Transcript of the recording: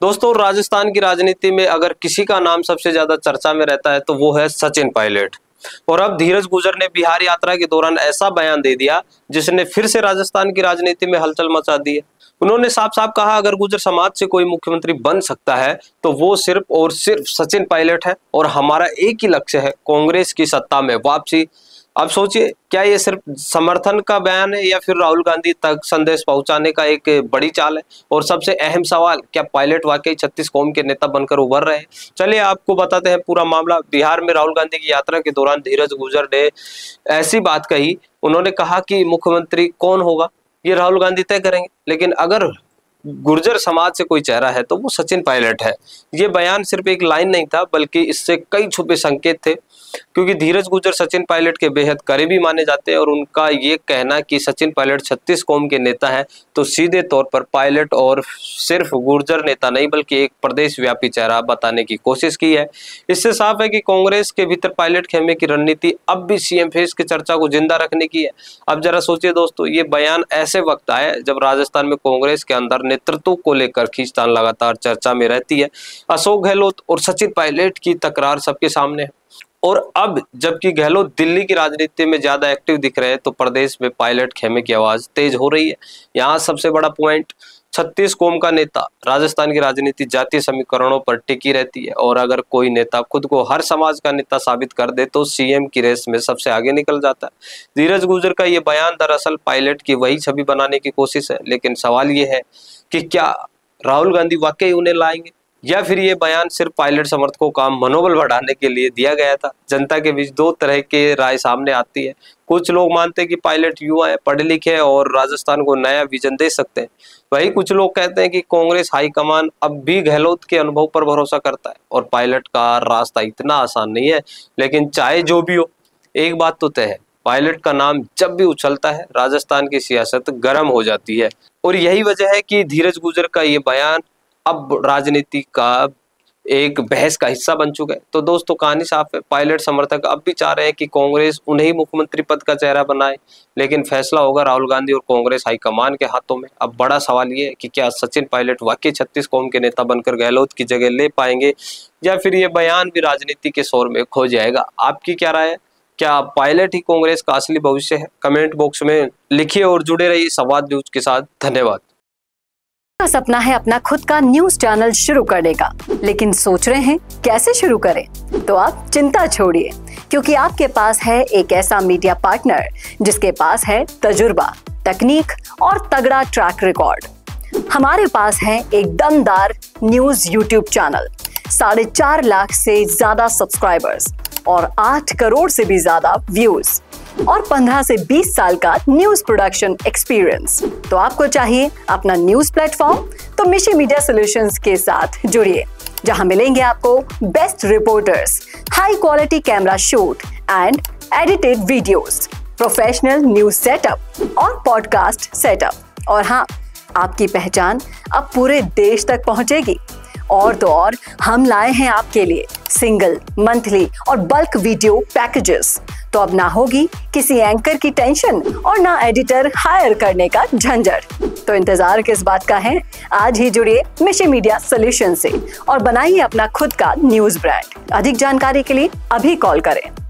दोस्तों, राजस्थान की राजनीति में अगर किसी का नाम सबसे ज्यादा चर्चा में रहता है तो वो है सचिन पायलट। और अब धीरज गुर्जर ने बिहार यात्रा के दौरान ऐसा बयान दे दिया जिसने फिर से राजस्थान की राजनीति में हलचल मचा दी है। उन्होंने साफ साफ कहा, अगर गुर्जर समाज से कोई मुख्यमंत्री बन सकता है तो वो सिर्फ और सिर्फ सचिन पायलट है और हमारा एक ही लक्ष्य है, कांग्रेस की सत्ता में वापसी। अब सोचिए, क्या ये सिर्फ समर्थन का बयान है या फिर राहुल गांधी तक संदेश पहुंचाने का एक बड़ी चाल है? और सबसे अहम सवाल, क्या पायलट वाकई 36 कौम के नेता बनकर उभर रहे हैं? चलिए आपको बताते हैं पूरा मामला। बिहार में राहुल गांधी की यात्रा के दौरान धीरज गुर्जर ने ऐसी बात कही। उन्होंने कहा कि मुख्यमंत्री कौन होगा ये राहुल गांधी तय करेंगे, लेकिन अगर गुर्जर समाज से कोई चेहरा है तो वो सचिन पायलट है। ये बयान सिर्फ एक लाइन नहीं था, बल्कि इससे कई छुपे संकेत थे, क्योंकि धीरज गुर्जर सचिन पायलट के बेहद करीबी माने जाते हैं और उनका ये कहना कि सचिन पायलट 36 कौम के नेता है तो सीधे तौर पर पायलट और सिर्फ गुर्जर नेता नहीं बल्कि एक प्रदेश व्यापी चेहरा बताने की कोशिश की है। इससे साफ है कि कांग्रेस के भीतर पायलट खेमे की रणनीति अब भी सीएम फेस की चर्चा को जिंदा रखने की है। अब जरा सोचिए दोस्तों, ये बयान ऐसे वक्त आया जब राजस्थान में कांग्रेस के अंदर नेतृत्व को लेकर खींचतान लगातार चर्चा में रहती है। अशोक गहलोत और सचिन पायलट की तकरार सबके सामने है और अब जबकि गहलोत दिल्ली की राजनीति में ज्यादा एक्टिव दिख रहे हैं तो प्रदेश में पायलट खेमे की आवाज तेज हो रही है। यहाँ सबसे बड़ा पॉइंट, 36 कौम का नेता। राजस्थान की राजनीति जातीय समीकरणों पर टिकी रहती है और अगर कोई नेता खुद को हर समाज का नेता साबित कर दे तो सीएम की रेस में सबसे आगे निकल जाता है। धीरज गुर्जर का ये बयान दरअसल पायलट की वही छवि बनाने की कोशिश है, लेकिन सवाल ये है कि क्या राहुल गांधी वाकई उन्हें लाएंगे या फिर ये बयान सिर्फ पायलट समर्थकों का मनोबल बढ़ाने के लिए दिया गया था। जनता के बीच दो तरह के राय सामने आती है। कुछ लोग मानते हैं कि पायलट युवा है, पढ़े लिखे हैं और राजस्थान को नया विजन दे सकते हैं। वही कुछ लोग कहते हैं कि कांग्रेस हाईकमान अब भी गहलोत के अनुभव पर भरोसा करता है और पायलट का रास्ता इतना आसान नहीं है। लेकिन चाहे जो भी हो, एक बात तो तय है, पायलट का नाम जब भी उछलता है राजस्थान की सियासत गर्म हो जाती है। और यही वजह है कि धीरज गुर्जर का ये बयान अब राजनीति का एक बहस का हिस्सा बन चुका है। तो दोस्तों, कहानी साफ है, पायलट समर्थक अब भी चाह रहे हैं कि कांग्रेस उन्हें मुख्यमंत्री पद का चेहरा बनाए, लेकिन फैसला होगा राहुल गांधी और कांग्रेस हाईकमान के हाथों में। अब बड़ा सवाल ये है कि क्या सचिन पायलट वाकई 36 कौम के नेता बनकर गहलोत की जगह ले पाएंगे या फिर ये बयान भी राजनीति के शोर में खो जाएगा? आपकी क्या राय है? क्या पायलट ही कांग्रेस का असली भविष्य है? कमेंट बॉक्स में लिखिए और जुड़े रहिए संवाद न्यूज के साथ। धन्यवाद। का सपना है अपना खुद का न्यूज चैनल शुरू करने का, लेकिन सोच रहे हैं कैसे शुरू करें? तो आप चिंता छोड़िए, क्योंकि आपके पास है एक ऐसा मीडिया पार्टनर जिसके पास है तजुर्बा, तकनीक और तगड़ा ट्रैक रिकॉर्ड। हमारे पास है एक दमदार न्यूज यूट्यूब चैनल, 4.5 लाख से ज्यादा सब्सक्राइबर्स और 8 करोड़ से भी ज्यादा व्यूज और 15 से 20 साल का न्यूज प्रोडक्शन एक्सपीरियंस। तो आपको चाहिए अपना न्यूज प्लेटफॉर्म? तो मिशी मीडिया सॉल्यूशंस के साथ जुड़िए, जहां मिलेंगे आपको best reporters, high quality camera shoot and edited videos, professional news setup और पॉडकास्ट सेटअप। और हाँ, आपकी पहचान अब पूरे देश तक पहुंचेगी। और तो और, हम लाए हैं आपके लिए सिंगल, मंथली और बल्क वीडियो पैकेजेस। तो अब ना होगी किसी एंकर की टेंशन और ना एडिटर हायर करने का झंझट। तो इंतजार किस बात का है? आज ही जुड़िए मिशी मीडिया सॉल्यूशन से और बनाइए अपना खुद का न्यूज ब्रांड। अधिक जानकारी के लिए अभी कॉल करें।